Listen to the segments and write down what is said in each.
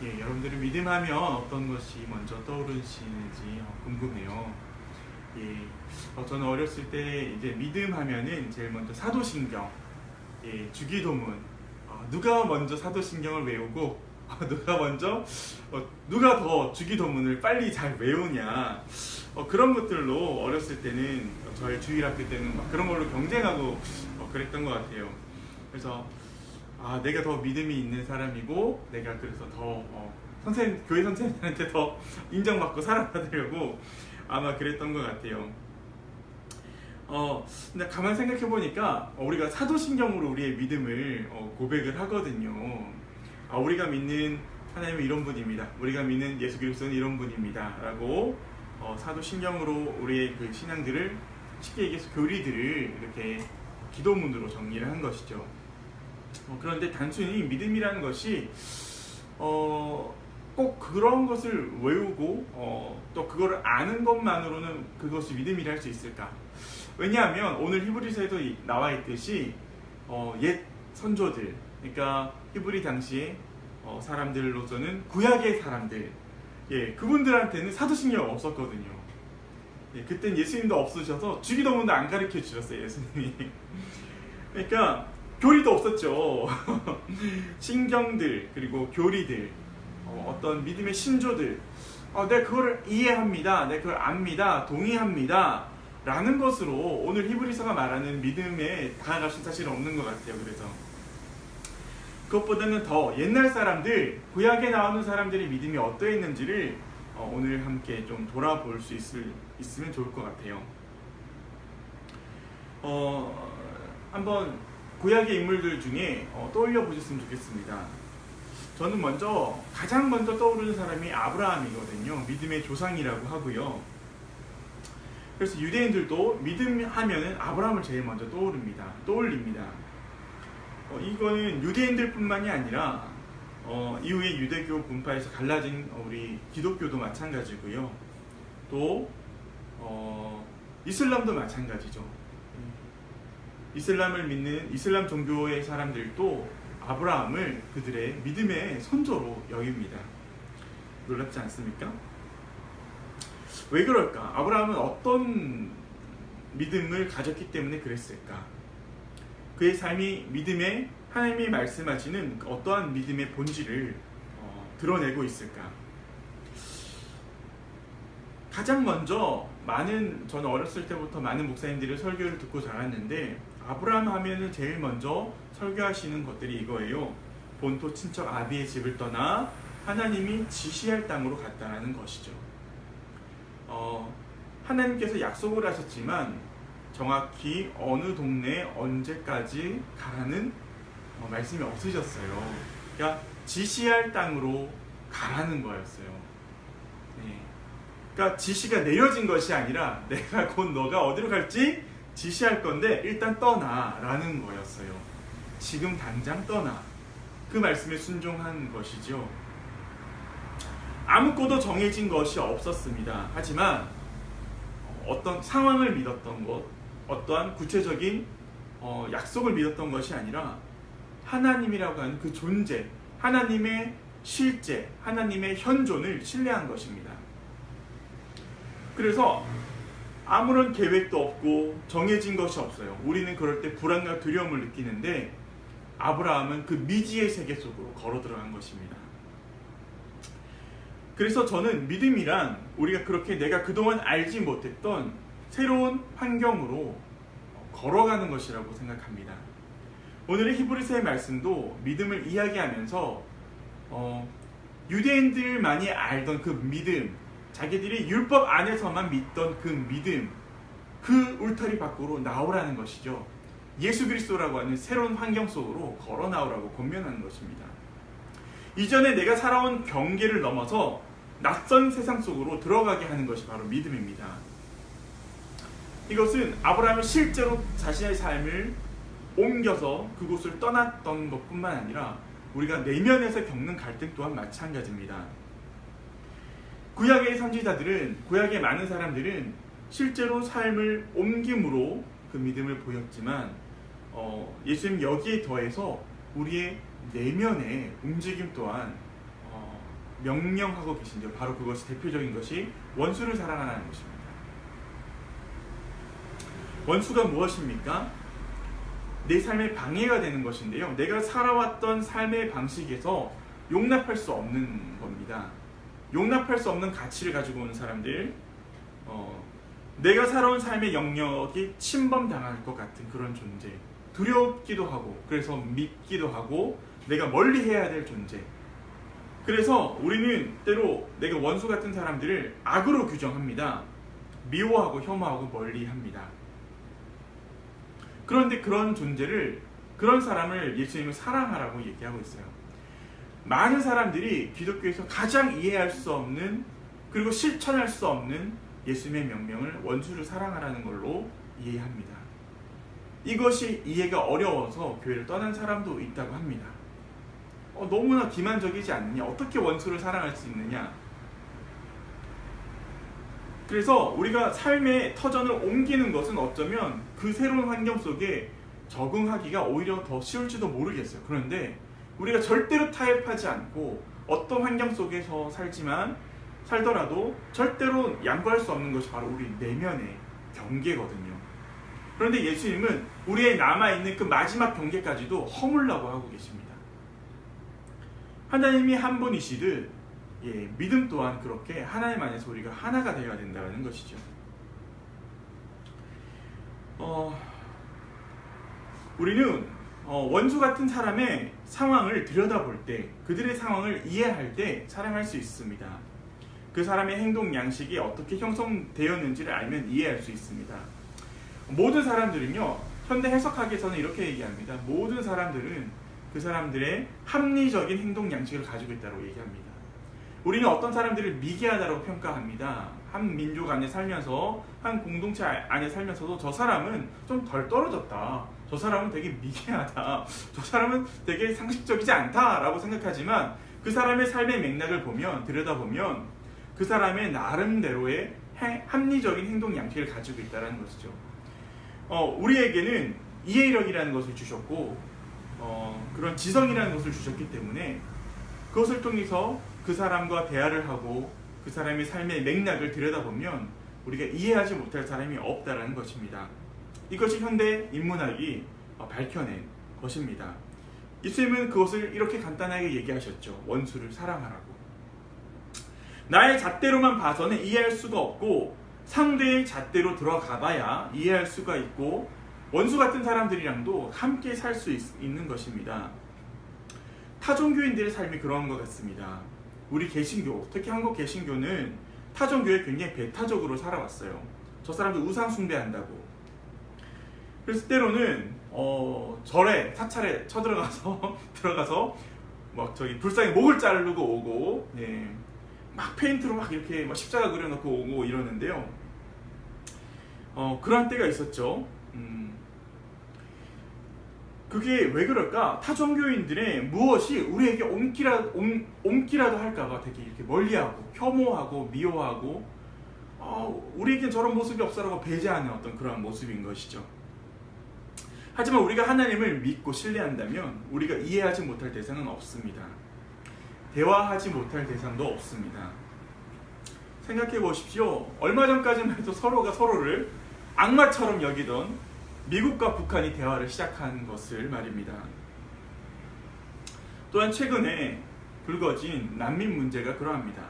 예, 여러분들은 믿음하면 어떤 것이 먼저 떠오르시는지 궁금해요. 예, 저는 어렸을 때 이제 믿음하면은 제일 먼저 사도신경, 예, 주기도문, 누가 먼저 사도신경을 외우고 누가 더 주기도문을 빨리 잘 외우냐, 그런 것들로 어렸을 때는 저희 주일학교 때는 막 그런 걸로 경쟁하고 그랬던 것 같아요. 그래서 내가 더 믿음이 있는 사람이고 내가 그래서 더 교회 선생님한테 더 인정받고 살아가려고 아마 그랬던 것 같아요. 근데 가만 생각해 보니까 우리가 사도신경으로 우리의 믿음을 고백을 하거든요. 우리가 믿는 하나님은 이런 분입니다. 우리가 믿는 예수 그리스도는 이런 분입니다. 라고 사도신경으로 우리의 그 신앙들을, 쉽게 얘기해서 교리들을 이렇게 기도문으로 정리를 한 것이죠. 그런데 단순히 믿음이라는 것이 꼭 그런 것을 외우고 또 그거를 아는 것만으로는 그것이 믿음이라 할 수 있을까? 왜냐하면 오늘 히브리서에도 나와 있듯이 옛 선조들, 그러니까 히브리 당시에 사람들로서는 구약의 사람들, 예, 그분들한테는 사도신경 없었거든요. 예, 그땐 예수님도 없으셔서 주기도문도 안 가르쳐 주셨어요, 예수님이. 그러니까 교리도 없었죠. 신경들, 그리고 교리들, 어떤 믿음의 신조들, 내가 그거를 이해합니다, 내가 그걸 압니다, 동의합니다 라는 것으로 오늘 히브리서가 말하는 믿음에 다가갈 수 사실은 없는 것 같아요. 그래서 그것보다는 더 옛날 사람들, 구약에 나오는 사람들의 믿음이 어떠했는지를 오늘 함께 좀 돌아볼 수 있으면 좋을 것 같아요. 한번 구약의 인물들 중에 떠올려 보셨으면 좋겠습니다. 저는 가장 먼저 떠오르는 사람이 아브라함이거든요. 믿음의 조상이라고 하고요. 그래서 유대인들도 믿음 하면은 아브라함을 제일 먼저 떠올립니다. 이거는 유대인들 뿐만이 아니라 이후에 유대교 분파에서 갈라진 우리 기독교도 마찬가지고요. 또 이슬람도 마찬가지죠. 이슬람을 믿는 이슬람 종교의 사람들도 아브라함을 그들의 믿음의 선조로 여깁니다. 놀랍지 않습니까? 왜 그럴까? 아브라함은 어떤 믿음을 가졌기 때문에 그랬을까? 그의 삶이 믿음에 하나님이 말씀하시는 어떠한 믿음의 본질을 드러내고 있을까? 가장 먼저 저는 어렸을 때부터 많은 목사님들의 설교를 듣고 자랐는데, 아브라함 하면은 제일 먼저 설교하시는 것들이 이거예요. 본토 친척 아비의 집을 떠나 하나님이 지시할 땅으로 갔다라는 것이죠. 하나님께서 약속을 하셨지만 정확히 어느 동네에 언제까지 가라는 말씀이 없으셨어요. 그러니까 지시할 땅으로 가라는 거였어요. 네. 그러니까 지시가 내려진 것이 아니라 내가 곧 너가 어디로 갈지 지시할 건데 일단 떠나라는 거였어요. 지금 당장 떠나. 그 말씀에 순종한 것이죠. 아무것도 정해진 것이 없었습니다. 하지만 어떤 상황을 믿었던 것, 어떠한 구체적인 약속을 믿었던 것이 아니라 하나님이라고 하는 그 존재, 하나님의 실제, 하나님의 현존을 신뢰한 것입니다. 그래서 아무런 계획도 없고 정해진 것이 없어요. 우리는 그럴 때 불안과 두려움을 느끼는데 아브라함은 그 미지의 세계 속으로 걸어 들어간 것입니다. 그래서 저는 믿음이란 우리가 그렇게 내가 그동안 알지 못했던 새로운 환경으로 걸어가는 것이라고 생각합니다. 오늘의 히브리서의 말씀도 믿음을 이야기하면서 유대인들만이 알던 그 믿음, 자기들이 율법 안에서만 믿던 그 믿음, 그 울타리 밖으로 나오라는 것이죠. 예수 그리스도라고 하는 새로운 환경 속으로 걸어 나오라고 권면하는 것입니다. 이전에 내가 살아온 경계를 넘어서 낯선 세상 속으로 들어가게 하는 것이 바로 믿음입니다. 이것은 아브라함이 실제로 자신의 삶을 옮겨서 그곳을 떠났던 것뿐만 아니라 우리가 내면에서 겪는 갈등 또한 마찬가지입니다. 구약의 선지자들은, 구약의 많은 사람들은 실제로 삶을 옮김으로 그 믿음을 보였지만 예수님 여기에 더해서 우리의 내면의 움직임 또한 명령하고 계신지요. 바로 그것이 대표적인 것이 원수를 사랑하라는 것입니다. 원수가 무엇입니까? 내 삶에 방해가 되는 것인데요. 내가 살아왔던 삶의 방식에서 용납할 수 없는 겁니다. 용납할 수 없는 가치를 가지고 오는 사람들, 내가 살아온 삶의 영역이 침범당할 것 같은 그런 존재, 두렵기도 하고 그래서 믿기도 하고 내가 멀리 해야 될 존재. 그래서 우리는 때로 내가 원수 같은 사람들을 악으로 규정합니다. 미워하고 혐오하고 멀리합니다. 그런데 그런 존재를, 그런 사람을 예수님은 사랑하라고 얘기하고 있어요. 많은 사람들이 기독교에서 가장 이해할 수 없는, 그리고 실천할 수 없는 예수님의 명령을 원수를 사랑하라는 걸로 이해합니다. 이것이 이해가 어려워서 교회를 떠난 사람도 있다고 합니다. 너무나 기만적이지 않느냐? 어떻게 원수를 사랑할 수 있느냐? 그래서 우리가 삶의 터전을 옮기는 것은 어쩌면 그 새로운 환경 속에 적응하기가 오히려 더 쉬울지도 모르겠어요. 그런데 우리가 절대로 타협하지 않고 어떤 환경 속에서 살더라도 절대로 양보할 수 없는 것이 바로 우리 내면의 경계거든요. 그런데 예수님은 우리의 남아있는 그 마지막 경계까지도 허물라고 하고 계십니다. 하나님이 한 분이시듯 믿음 또한 그렇게 하나님 안에서 우리가 하나가 되어야 된다는 것이죠. 우리는 원수 같은 사람의 상황을 들여다볼 때, 그들의 상황을 이해할 때 사랑할 수 있습니다. 그 사람의 행동 양식이 어떻게 형성되었는지를 알면 이해할 수 있습니다. 모든 사람들은요, 현대 해석학에서는 이렇게 얘기합니다. 모든 사람들은 그 사람들의 합리적인 행동 양식을 가지고 있다고 얘기합니다. 우리는 어떤 사람들을 미개하다고 평가합니다. 한 민족 안에 살면서, 한 공동체 안에 살면서도 저 사람은 좀 덜 떨어졌다, 저 사람은 되게 미개하다, 저 사람은 되게 상식적이지 않다라고 생각하지만 그 사람의 삶의 맥락을 들여다보면 그 사람의 나름대로의 합리적인 행동 양식을 가지고 있다는 것이죠. 우리에게는 이해력이라는 것을 주셨고 그런 지성이라는 것을 주셨기 때문에 그것을 통해서 그 사람과 대화를 하고 그 사람의 삶의 맥락을 들여다보면 우리가 이해하지 못할 사람이 없다는 것입니다. 이것이 현대 인문학이 밝혀낸 것입니다. 예수님은 그것을 이렇게 간단하게 얘기하셨죠. 원수를 사랑하라고. 나의 잣대로만 봐서는 이해할 수가 없고 상대의 잣대로 들어가봐야 이해할 수가 있고 원수 같은 사람들이랑도 함께 살 수 있는 것입니다. 타종교인들의 삶이 그런 것 같습니다. 우리 개신교, 특히 한국 개신교는 타종교에 굉장히 배타적으로 살아왔어요. 저 사람들 우상 숭배한다고. 그래서 때로는 절에, 사찰에 들어가서 막 불상에 목을 자르고 오고, 막 페인트로 막 이렇게 막 십자가 그려놓고 오고 이러는데요. 그런 때가 있었죠. 그게 왜 그럴까? 타종교인들의 무엇이 우리에게 옮기라도 할까봐 되게 이렇게 멀리하고 혐오하고 미워하고 우리에겐 저런 모습이 없어라고 배제하는 어떤 그런 모습인 것이죠. 하지만 우리가 하나님을 믿고 신뢰한다면 우리가 이해하지 못할 대상은 없습니다. 대화하지 못할 대상도 없습니다. 생각해 보십시오. 얼마 전까지만 해도 서로가 서로를 악마처럼 여기던 미국과 북한이 대화를 시작한 것을 말입니다. 또한 최근에 불거진 난민 문제가 그러합니다.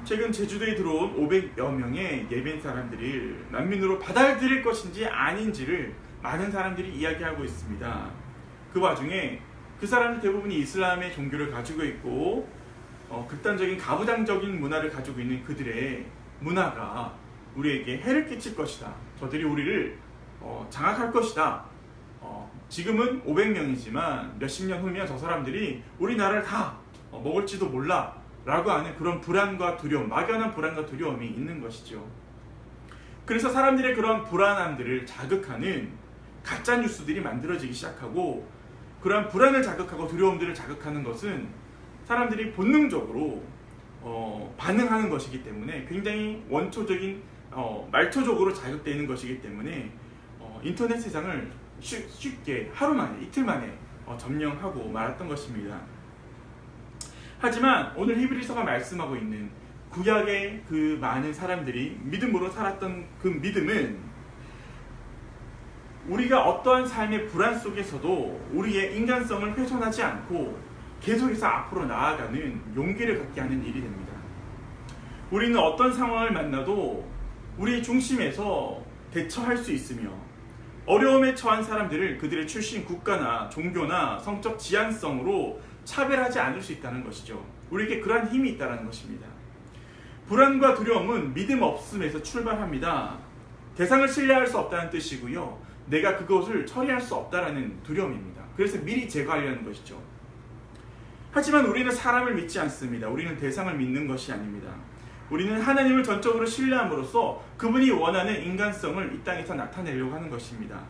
최근 제주도에 들어온 500여 명의 예멘 사람들이 난민으로 받아들일 것인지 아닌지를 많은 사람들이 이야기하고 있습니다. 그 와중에 그 사람들 대부분이 이슬람의 종교를 가지고 있고 극단적인 가부장적인 문화를 가지고 있는 그들의 문화가 우리에게 해를 끼칠 것이다. 저들이 우리를 장악할 것이다. 지금은 500명이지만 몇십 년 후면 저 사람들이 우리나라를 다 먹을지도 몰라 라고 하는 그런 불안과 두려움, 막연한 불안과 두려움이 있는 것이죠. 그래서 사람들의 그런 불안함들을 자극하는 가짜 뉴스들이 만들어지기 시작하고, 그러한 불안을 자극하고 두려움들을 자극하는 것은 사람들이 본능적으로 반응하는 것이기 때문에 굉장히 원초적인 말초적으로 자극되는 것이기 때문에 인터넷 세상을 쉽게 하루 만에, 이틀 만에 점령하고 말았던 것입니다. 하지만 오늘 히브리서가 말씀하고 있는 구약의 그 많은 사람들이 믿음으로 살았던 그 믿음은 우리가 어떠한 삶의 불안 속에서도 우리의 인간성을 훼손하지 않고 계속해서 앞으로 나아가는 용기를 갖게 하는 일이 됩니다. 우리는 어떤 상황을 만나도 우리의 중심에서 대처할 수 있으며 어려움에 처한 사람들을 그들의 출신 국가나 종교나 성적 지향성으로 차별하지 않을 수 있다는 것이죠. 우리에게 그러한 힘이 있다는 것입니다. 불안과 두려움은 믿음 없음에서 출발합니다. 대상을 신뢰할 수 없다는 뜻이고요. 내가 그것을 처리할 수 없다는 두려움입니다. 그래서 미리 제거하려는 것이죠. 하지만 우리는 사람을 믿지 않습니다. 우리는 대상을 믿는 것이 아닙니다. 우리는 하나님을 전적으로 신뢰함으로써 그분이 원하는 인간성을 이 땅에서 나타내려고 하는 것입니다.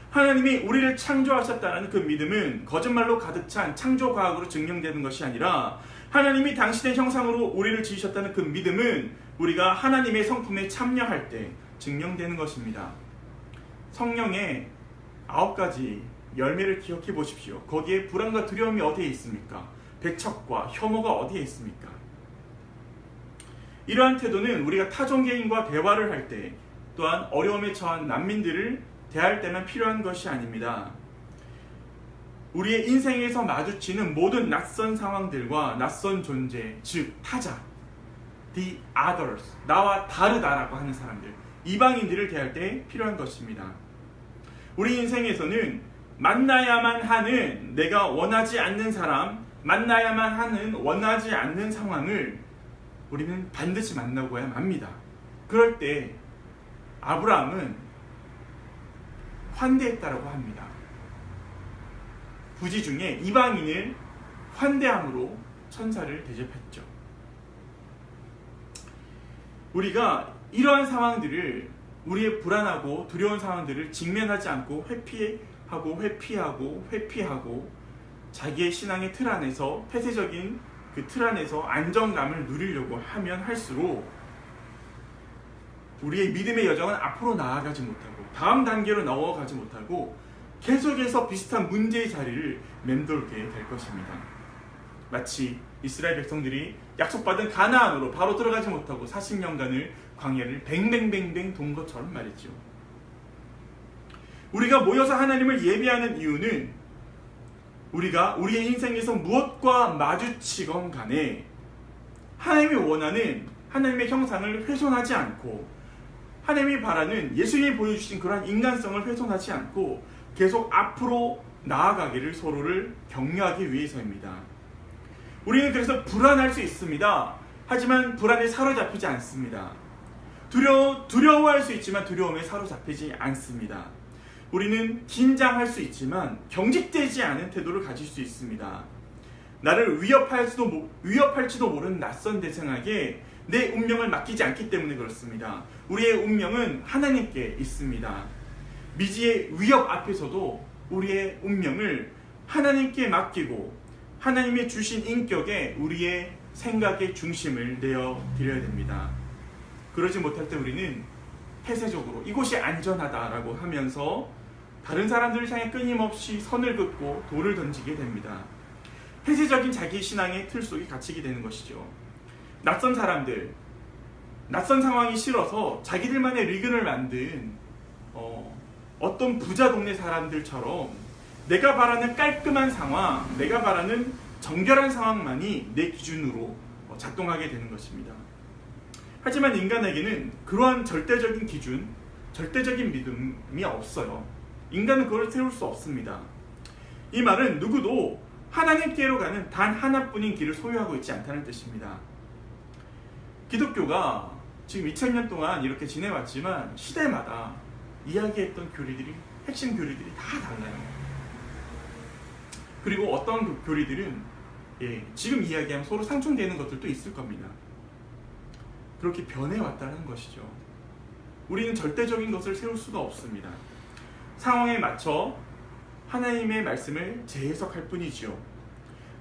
하나님이 우리를 창조하셨다는 그 믿음은 거짓말로 가득 찬 창조과학으로 증명되는 것이 아니라 하나님이 당신의 형상으로 우리를 지으셨다는 그 믿음은 우리가 하나님의 성품에 참여할 때 증명되는 것입니다. 성령의 9가지 열매를 기억해 보십시오. 거기에 불안과 두려움이 어디에 있습니까? 배척과 혐오가 어디에 있습니까? 이러한 태도는 우리가 타종개인과 대화를 할 때 또한 어려움에 처한 난민들을 대할 때만 필요한 것이 아닙니다. 우리의 인생에서 마주치는 모든 낯선 상황들과 낯선 존재, 즉 타자, the others, 나와 다르다라고 하는 사람들, 이방인들을 대할 때 필요한 것입니다. 우리 인생에서는 만나야만 하는 내가 원하지 않는 사람, 만나야만 하는 원하지 않는 상황을 우리는 반드시 만나고야 맙니다. 그럴 때 아브라함은 환대했다라고 합니다. 부지 중에 이방인을 환대함으로 천사를 대접했죠. 자기가 이러한 상황들을, 우리의 불안하고 두려운 상황들을 직면하지 않고 회피하고 자기의 신앙의 틀 안에서, 폐쇄적인 그 틀 안에서 안정감을 누리려고 하면 할수록 우리의 믿음의 여정은 앞으로 나아가지 못하고 다음 단계로 나아가지 못하고 계속해서 비슷한 문제의 자리를 맴돌게 될 것입니다. 마치 이스라엘 백성들이 약속받은 가나안으로 바로 들어가지 못하고 40년간을 광야를 뱅뱅뱅뱅 돈 것처럼 말이죠. 우리가 모여서 하나님을 예배하는 이유는 우리가 우리의 인생에서 무엇과 마주치건 간에 하나님이 원하는 하나님의 형상을 훼손하지 않고 하나님이 바라는 예수님이 보여주신 그러한 인간성을 훼손하지 않고 계속 앞으로 나아가기를 서로를 격려하기 위해서입니다. 우리는 그래서 불안할 수 있습니다. 하지만 불안에 사로잡히지 않습니다. 두려워할 수 있지만 두려움에 사로잡히지 않습니다. 우리는 긴장할 수 있지만 경직되지 않은 태도를 가질 수 있습니다. 나를 위협할지도 모르는 낯선 대상에게 내 운명을 맡기지 않기 때문에 그렇습니다. 우리의 운명은 하나님께 있습니다. 미지의 위협 앞에서도 우리의 운명을 하나님께 맡기고 하나님의 주신 인격에 우리의 생각의 중심을 내어드려야 됩니다. 그러지 못할 때 우리는 폐쇄적으로 이곳이 안전하다라고 하면서 다른 사람들을 향해 끊임없이 선을 긋고 돌을 던지게 됩니다. 폐쇄적인 자기 신앙의 틀 속에 갇히게 되는 것이죠. 낯선 사람들, 낯선 상황이 싫어서 자기들만의 리그를 만든 어떤 부자 동네 사람들처럼 내가 바라는 깔끔한 상황, 내가 바라는 정결한 상황만이 내 기준으로 작동하게 되는 것입니다. 하지만 인간에게는 그러한 절대적인 기준, 절대적인 믿음이 없어요. 인간은 그걸 세울 수 없습니다. 이 말은 누구도 하나님께로 가는 단 하나뿐인 길을 소유하고 있지 않다는 뜻입니다. 기독교가 지금 2000년 동안 이렇게 지내왔지만 시대마다 이야기했던 교리들이, 핵심 교리들이 다 달라요. 그리고 어떤 교리들은 지금 이야기하면 서로 상충되는 것들도 있을 겁니다. 그렇게 변해왔다는 것이죠. 우리는 절대적인 것을 세울 수가 없습니다. 상황에 맞춰 하나님의 말씀을 재해석할 뿐이지요.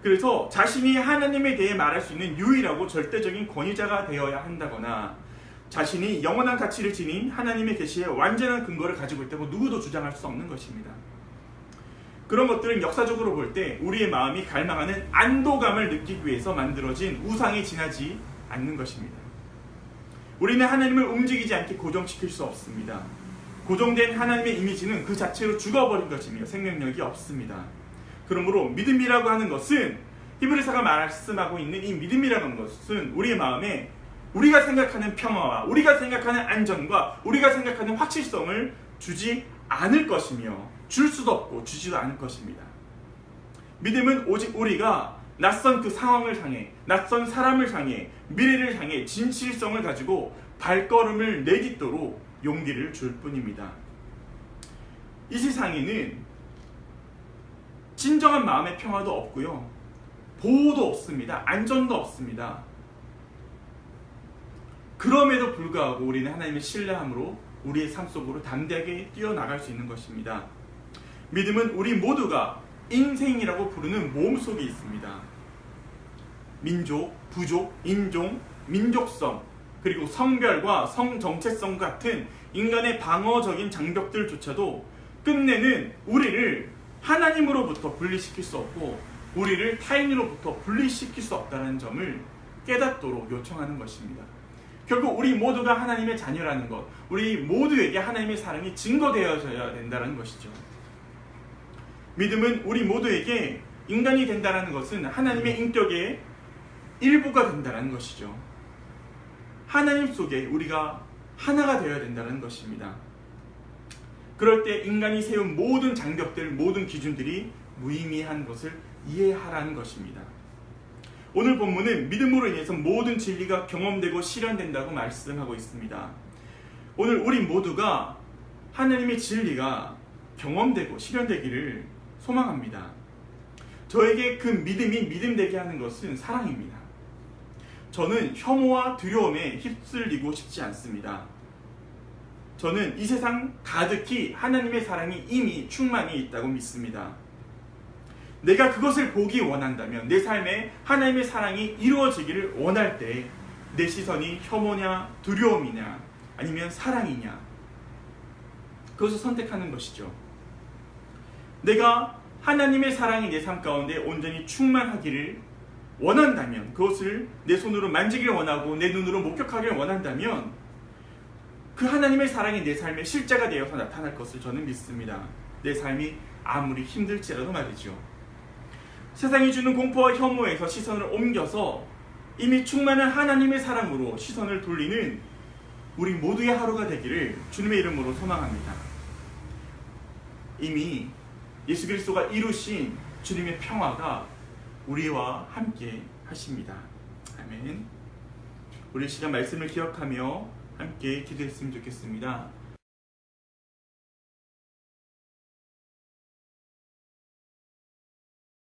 그래서 자신이 하나님에 대해 말할 수 있는 유일하고 절대적인 권위자가 되어야 한다거나 자신이 영원한 가치를 지닌 하나님의 계시에 완전한 근거를 가지고 있다고 누구도 주장할 수 없는 것입니다. 그런 것들은 역사적으로 볼 때 우리의 마음이 갈망하는 안도감을 느끼기 위해서 만들어진 우상에 지나지 않는 것입니다. 우리는 하나님을 움직이지 않게 고정시킬 수 없습니다. 고정된 하나님의 이미지는 그 자체로 죽어버린 것이며 생명력이 없습니다. 그러므로 믿음이라고 하는 것은, 히브리서가 말씀하고 있는 이 믿음이라는 것은 우리의 마음에 우리가 생각하는 평화와 우리가 생각하는 안전과 우리가 생각하는 확실성을 주지 않을 것이며 줄 수도 없고 주지도 않을 것입니다. 믿음은 오직 우리가 낯선 그 상황을 향해, 낯선 사람을 향해, 미래를 향해 진실성을 가지고 발걸음을 내딛도록 용기를 줄 뿐입니다. 이 세상에는 진정한 마음의 평화도 없고요, 보호도 없습니다. 안전도 없습니다. 그럼에도 불구하고 우리는 하나님을 신뢰함으로 우리의 삶 속으로 담대하게 뛰어나갈 수 있는 것입니다. 믿음은 우리 모두가 인생이라고 부르는 몸 속에 있습니다. 민족, 부족, 인종, 민족성, 그리고 성별과 성정체성 같은 인간의 방어적인 장벽들조차도 끝내는 우리를 하나님으로부터 분리시킬 수 없고 우리를 타인으로부터 분리시킬 수 없다는 점을 깨닫도록 요청하는 것입니다. 결국 우리 모두가 하나님의 자녀라는 것, 우리 모두에게 하나님의 사랑이 증거되어져야 된다는 것이죠. 믿음은 우리 모두에게 인간이 된다는 것은 하나님의 인격의 일부가 된다는 것이죠. 하나님 속에 우리가 하나가 되어야 된다는 것입니다. 그럴 때 인간이 세운 모든 장벽들, 모든 기준들이 무의미한 것을 이해하라는 것입니다. 오늘 본문은 믿음으로 인해서 모든 진리가 경험되고 실현된다고 말씀하고 있습니다. 오늘 우리 모두가 하나님의 진리가 경험되고 실현되기를 소망합니다. 저에게 그 믿음이 믿음되게 하는 것은 사랑입니다. 저는 혐오와 두려움에 휩쓸리고 싶지 않습니다. 저는 이 세상 가득히 하나님의 사랑이 이미 충만히 있다고 믿습니다. 내가 그것을 보기 원한다면, 내 삶에 하나님의 사랑이 이루어지기를 원할 때 내 시선이 혐오냐, 두려움이냐, 아니면 사랑이냐, 그것을 선택하는 것이죠. 내가 하나님의 사랑이 내 삶 가운데 온전히 충만하기를 원한다면, 그것을 내 손으로 만지기를 원하고 내 눈으로 목격하기를 원한다면 그 하나님의 사랑이 내 삶의 실제가 되어서 나타날 것을 저는 믿습니다. 내 삶이 아무리 힘들지라도 말이죠. 세상이 주는 공포와 혐오에서 시선을 옮겨서 이미 충만한 하나님의 사랑으로 시선을 돌리는 우리 모두의 하루가 되기를 주님의 이름으로 소망합니다. 이미 예수 그리스도가 이루신 주님의 평화가 우리와 함께 하십니다. 아멘. 우리 시간 말씀을 기억하며 함께 기도했으면 좋겠습니다.